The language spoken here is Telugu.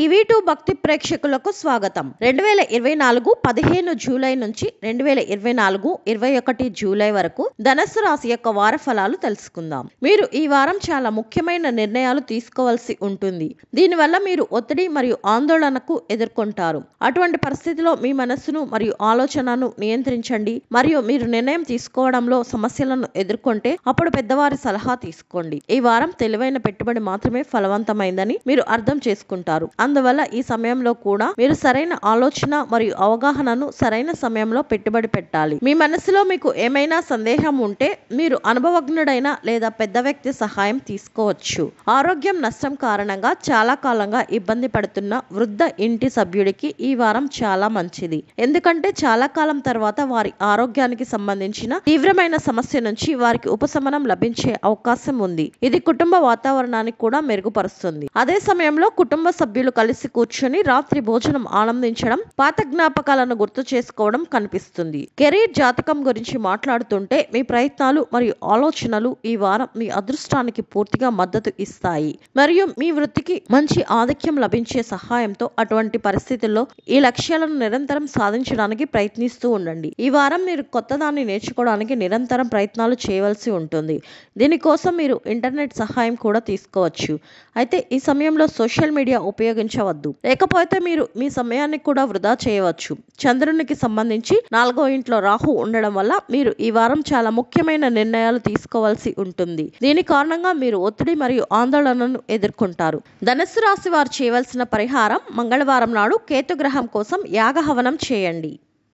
టీవీ2 భక్తి ప్రేక్షకులకు స్వాగతం. 2024 15 జూలై నుంచి 2024 21 జూలై వరకు ధనస్సు రాశి యొక్క వార ఫలాలు తెలుసుకుందాం. మీరు ఈ వారం చాలా ముఖ్యమైన నిర్ణయాలు తీసుకోవాల్సి ఉంటుంది. దీనివల్ల మీరు ఒత్తిడి మరియు ఆందోళనకు ఎదుర్కొంటారు. అటువంటి పరిస్థితిలో మీ మనస్సును మరియు ఆలోచనను నియంత్రించండి మరియు మీరు నిర్ణయం తీసుకోవడంలో సమస్యలను ఎదుర్కొంటే అప్పుడు పెద్దవారి సలహా తీసుకోండి. ఈ వారం తెలివైన పెట్టుబడి మాత్రమే ఫలవంతమైందని మీరు అర్థం చేసుకుంటారు. అందువల్ల ఈ సమయంలో కూడా మీరు సరైన ఆలోచన మరియు అవగాహనను సరైన సమయంలో పెట్టుబడి పెట్టాలి. మీ మనసులో మీకు ఏమైనా సందేహం ఉంటే మీరు అనుభవజ్ఞుడైన లేదా పెద్ద వ్యక్తి సహాయం తీసుకోవచ్చు. ఆరోగ్యం నష్టం కారణంగా చాలా కాలంగా ఇబ్బంది పడుతున్న వృద్ధ ఇంటి సభ్యుడికి ఈ వారం చాలా మంచిది. ఎందుకంటే చాలా కాలం తర్వాత వారి ఆరోగ్యానికి సంబంధించిన తీవ్రమైన సమస్య నుంచి వారికి ఉపశమనం లభించే అవకాశం ఉంది. ఇది కుటుంబ వాతావరణాన్ని కూడా మెరుగుపరుస్తుంది. అదే సమయంలో కుటుంబ సభ్యులు కలిసి కూర్చొని రాత్రి భోజనం ఆనందించడం, పాత జ్ఞాపకాలను గుర్తు చేసుకోవడం కనిపిస్తుంది. కెరీర్ జాతకం గురించి మాట్లాడుతుంటే మీ ప్రయత్నాలు మరియు ఆలోచనలు ఈ వారం మీ అదృష్టానికి పూర్తిగా మద్దతు ఇస్తాయి మరియు మీ వృత్తికి మంచి ఆధిక్యం లభించే సహాయంతో అటువంటి పరిస్థితుల్లో ఈ లక్ష్యాలను నిరంతరం సాధించడానికి ప్రయత్నిస్తూ ఉండండి. ఈ వారం మీరు కొత్తదాన్ని నేర్చుకోవడానికి నిరంతరం ప్రయత్నాలు చేయవలసి ఉంటుంది. దీనికోసం మీరు ఇంటర్నెట్ సహాయం కూడా తీసుకోవచ్చు. అయితే ఈ సమయంలో సోషల్ మీడియా ఉపయోగించవద్దు, లేకపోతే మీరు మీ సమయాన్ని కూడా వృధా చేయవచ్చు. చంద్రునికి సంబంధించి 4వ ఇంట్లో రాహు ఉండడం వల్ల మీరు ఈ వారం చాలా ముఖ్యమైన నిర్ణయాలు తీసుకోవాల్సి ఉంటుంది. దీని కారణంగా మీరు ఒత్తిడి మరియు ఆందోళనను ఎదుర్కొంటారు. ధనుస్సు రాశి వారు చేయవలసిన పరిహారం: మంగళవారం నాడు కేతు గ్రహం కోసం యాగహవనం చేయండి.